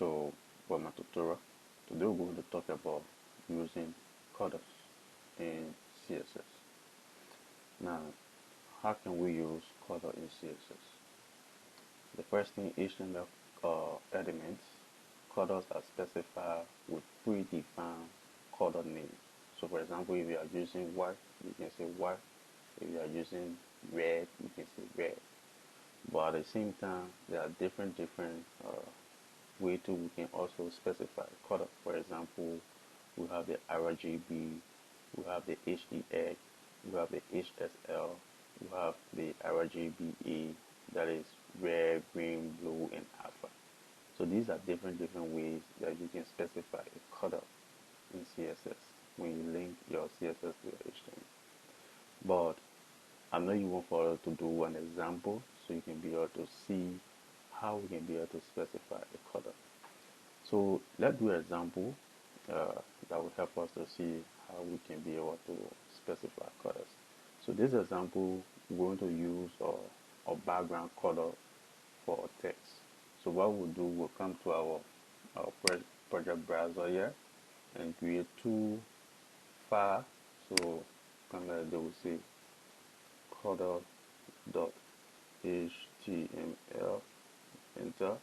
So for my tutorial, today we're going to talk about using coders in CSS. Now, how can we use coder in CSS? The first thing, HTML elements, coders are specified with predefined coder names. So for example, if you are using white, you can say white. If you are using red, you can say red. But at the same time, there are different way too. We can also specify color. For example, we have the RGB, we have the HEX, we have the HSL, we have the RGBA, that is red, green, blue, and alpha. So these are different ways that you can specify a color in CSS when you link your CSS to your HTML. But I know you want for us to do an example so you can be able to see how we can be able to specify a color. So let's do an example that will help us to see how we can be able to specify colors. So this example, we're going to use a background color for our text. So what we'll do, we'll come to our project browser here and create two files. So come here, they will say color.html, enter,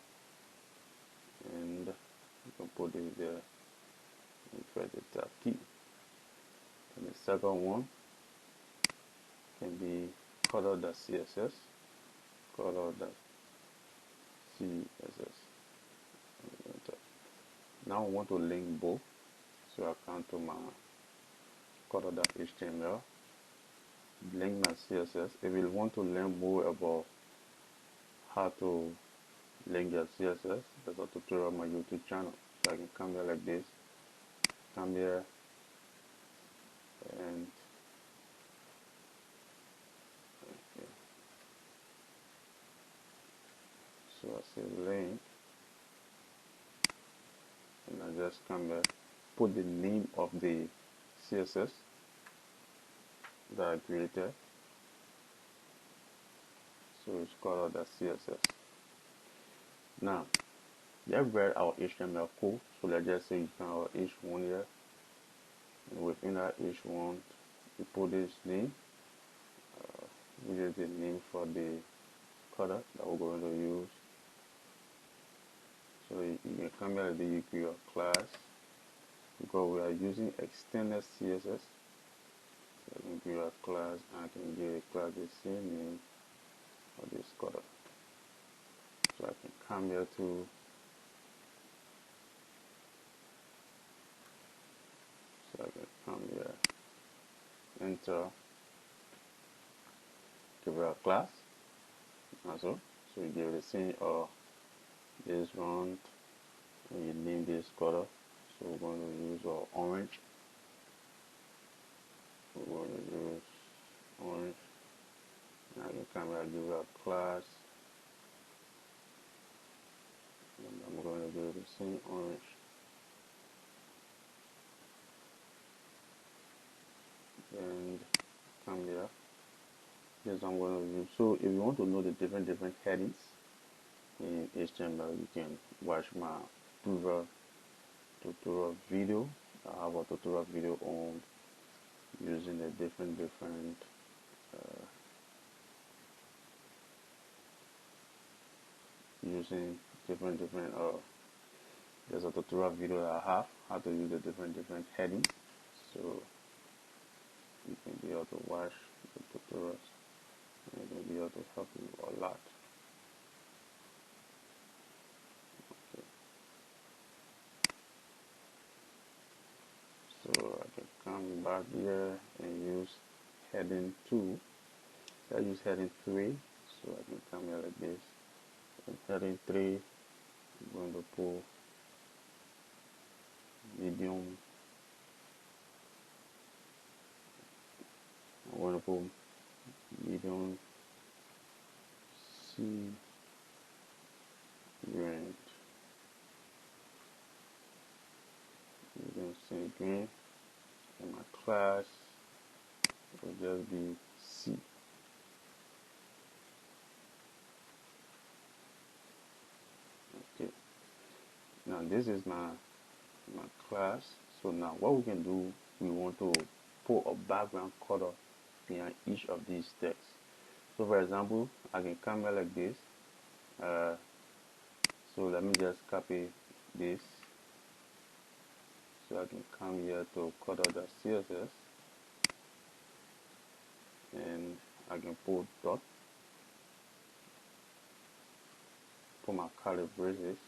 and you can put it there and press the tab key. And the second one can be color.css, color.css. Now I want to link both, so I come to my color.html, link my CSS. If you want to learn more about how to link your CSS, there's a tutorial on my YouTube channel. So I can come here like this, come here, and okay. So I say link, and I just come here, put the name of the CSS that I created. So it's called the CSS. Now, we have read our HTML code. So let's just say you find our H1 here, and within that H1, we put this name, which is the name for the color that we're going to use. So you can come here and you create a class, because we are using extended CSS. So I can create a class, and I can give a class the same name of this color. So I can come here to enter, give it a class, also. So you give it the same this one, and you name this color. So we're going to use orange. We're going to use orange. Now you can come here and give it a class, and I'm going to do the same orange. And come here. This I'm going to use. So if you want to know the different headings in HTML, you can watch my previous tutorial video. I have a tutorial video on using the different there's a tutorial video that I have how to use the different headings, so you can be able to watch the tutorials, and it will be able to help you a lot. Okay. So I can come back here and use heading 2. I use heading 3, so I can come here like this. And heading 3, I'm going to pull medium. I'm going to pull medium C green. Medium C green. And my class will just be C. Okay. Now this is my class. So now what we can do, we want to put a background color behind each of these texts. So for example, I can come here like this. So let me just copy this. So I can come here to color.css and I can put dot, put my curly braces.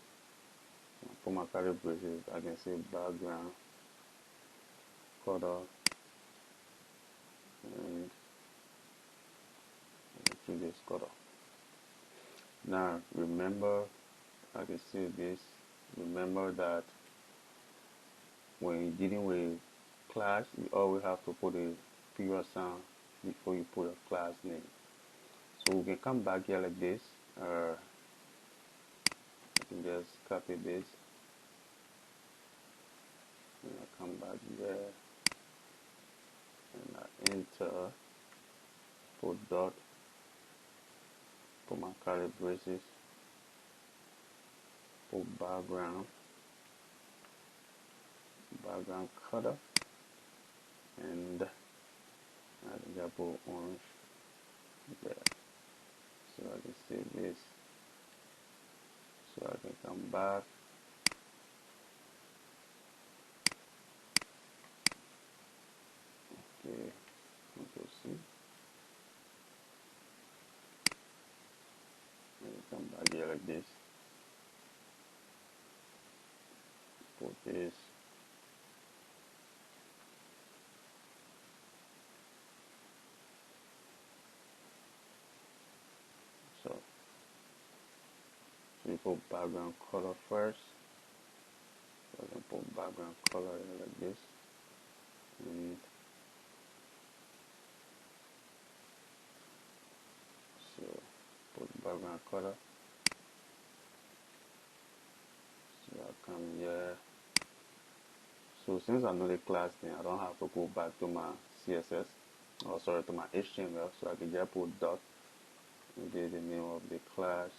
For my curly braces, I can say background color and choose this color. Now remember, I can say this. Remember that when you're dealing with class, you always have to put a period sign before you put a class name. So we can come back here like this. I can just copy this and I come back there and I enter, put dot, put my curly braces, put background color, and I think I put orange there. So I can save this. So I can come back. Okay, Control C. And come back here like this. Put this. So we put background color first. So I can put background color here like this. And so put background color. So I come here. So since I know the class name, I don't have to go back to my CSS, or sorry, to my HTML. So I can just put dot and get the name of the class.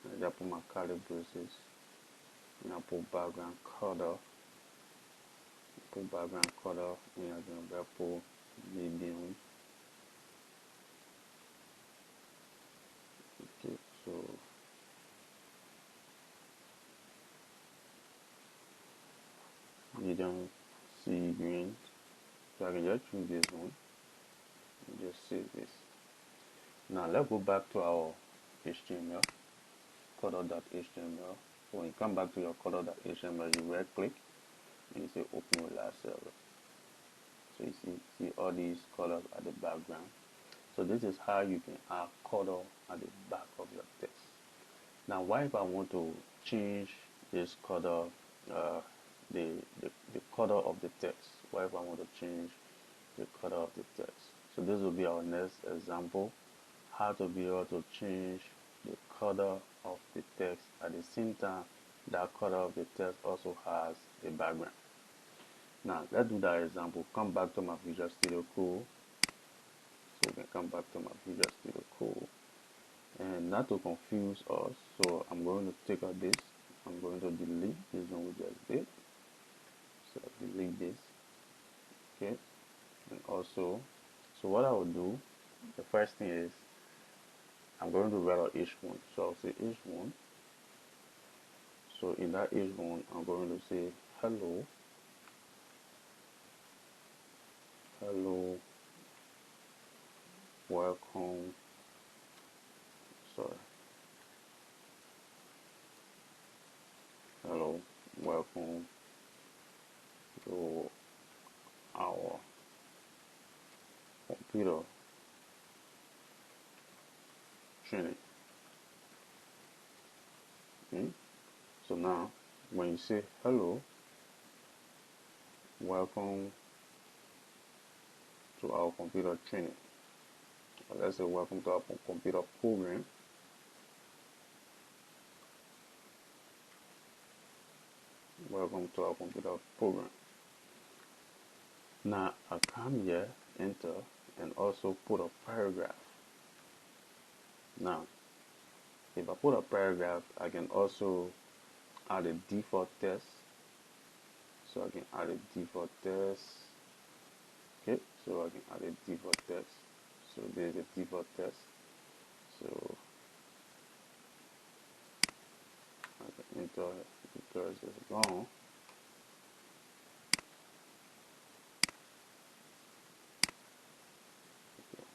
I just put my curly braces. And I put background color. Put background color and I can put medium. Okay, so medium sea green. So I can just choose this one and just save this. Now let's go back to our HTML, color.html. So when you come back to your color.html, you right click and you say open with last server. So you see all these colors at the background. So this is how you can add color at the back of your text. Now what if I want to change this color, the color of the text? What if I want to change the color of the text? So this will be our next example, how to be able to change the color of the text at the same time that color of the text also has a background. Now let's do that example. Come back to my Visual Studio Code. So we can come back to my Visual Studio Code. And not to confuse us, so I'm going to take out this. I'm going to delete this one we just did. So delete this. Okay. And also, so what I will do, the first thing is I'm going to write out H1. So I'll say H1. So in that H1, I'm going to say hello, welcome, sorry, hello, welcome to our computer training. So now, when you say hello, welcome to our computer training, or let's say welcome to our computer program, welcome to our computer program. Now I come here, enter, and also put a paragraph. Now, if I put a paragraph, I can also add a default test. So I can add a default test. Okay, so I can add a default test. So there's a default test. So I can enter because it's gone. Okay.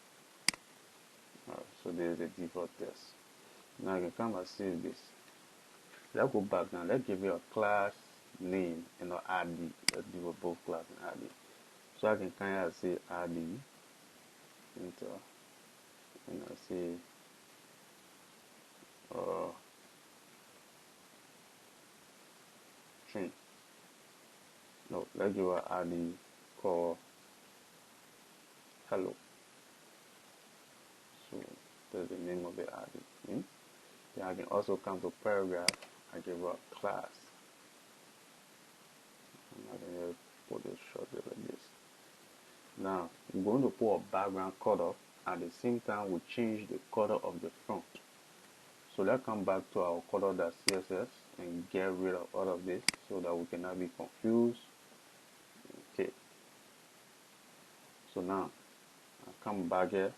Alright, so there's a default test. Now I can come and save this. Let's go back now. Let's give it a class name and not ID. Let's give it both class and ID. So I can kind of say ID, enter, and I say string. No, let's give it ID called hello. So that's the name of the ID. Then I can also come to paragraph. I give it a class. And I can just put it shortly like this. Now I'm going to put a background color. At the same time, we change the color of the front. So let's come back to our color.css and get rid of all of this so that we cannot be confused. Okay. So now I come back here.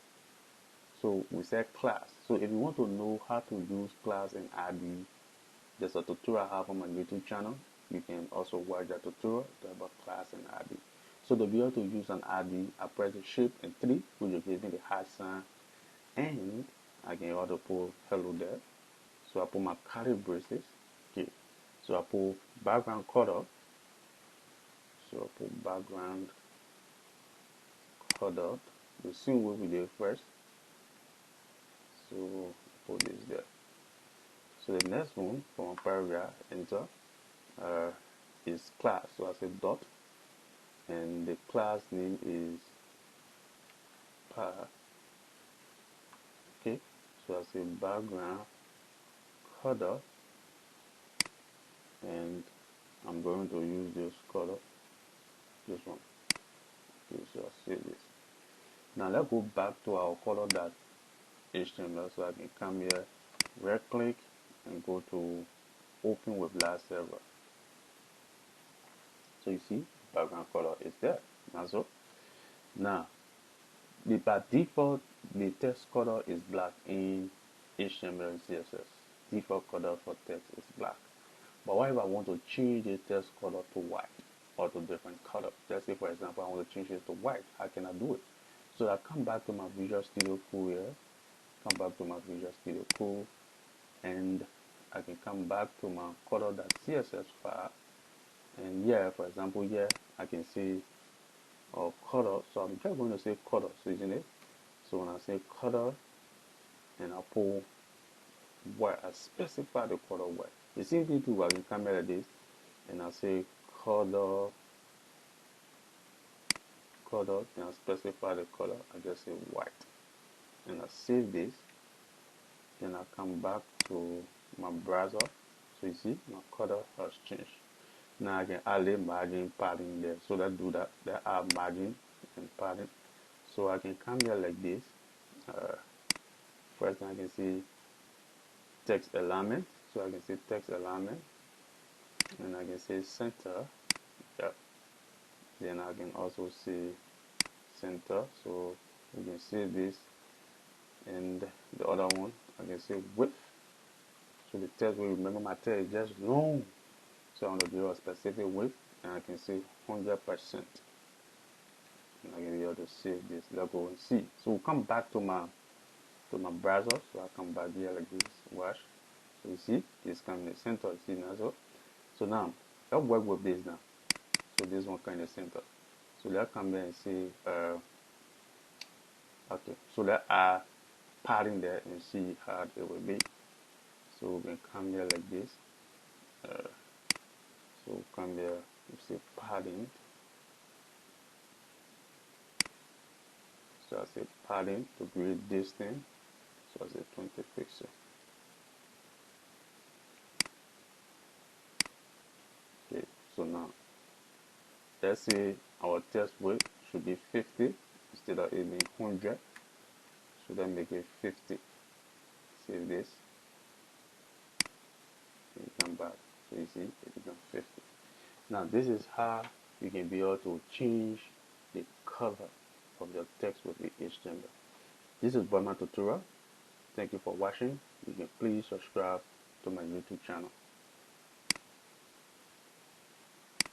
So we said class. So if you want to know how to use class and ID, there's a tutorial I have on my YouTube channel. You can also watch that tutorial about class and ID. So to be able to use an ID, I press the shape and 3, which will give me the hash sign, and I can also put hello there. So I put my curly braces. Okay. So I put background color. So I put background color the same way we did first. So put this there. So the next one from a paragraph, enter, is class. So I say dot, and the class name is par. Okay. So I say background color, and I'm going to use this color, this one. Okay, so I save this. Now let's go back to our color.html. So I can come here, right click, and go to open with Blast server. So you see, background color is there. That's all. Now, by default, the text color is black in HTML and CSS. Default color for text is black. But what if I want to change the text color to white or to different color? Let's say, for example, I want to change it to white. How can I do it? So I come back to my Visual Studio Code here. Come back to my Visual Studio Code, and I can come back to my color.css file. And here, for example, here I can say color. So I'm just going to say color, so isn't it? So when I say color and I pull white, I specify the color white. The same thing too, I can come here like this and I say color, and I specify the color. I just say white, and I save this. Then I come back to my browser. So you see, my color has changed. Now I can add a margin padding there. So let's do that. Let's add margin and padding. So I can come here like this. First I can see text alignment. So I can say text alignment, and I can say center. Yep. Then I can also see center. So you can see this, and the other one I can say width. So the text will remember my text is just long. So I want to give a specific width, and I can say 100%. And I can be able to save this. Let's go and see. So we'll come back to my browser. So I come back here like this. Watch. So you see, this coming in the center. You see now. So now let's work with this now. So this one kind of center. So let's come here and see. Okay. So let's add padding there and see how it will be. So we can come here like this. So come here. You see padding. So I say padding to create this thing. So I say 20 pixels. Okay, so now let's say our test width should be 50 instead of it being 100. So then make it 50. Save this. And come back. So you see, it becomes 50. Now this is how you can be able to change the color of your text with the HTML. This is Burma Tutorial. Thank you for watching. You can please subscribe to my YouTube channel.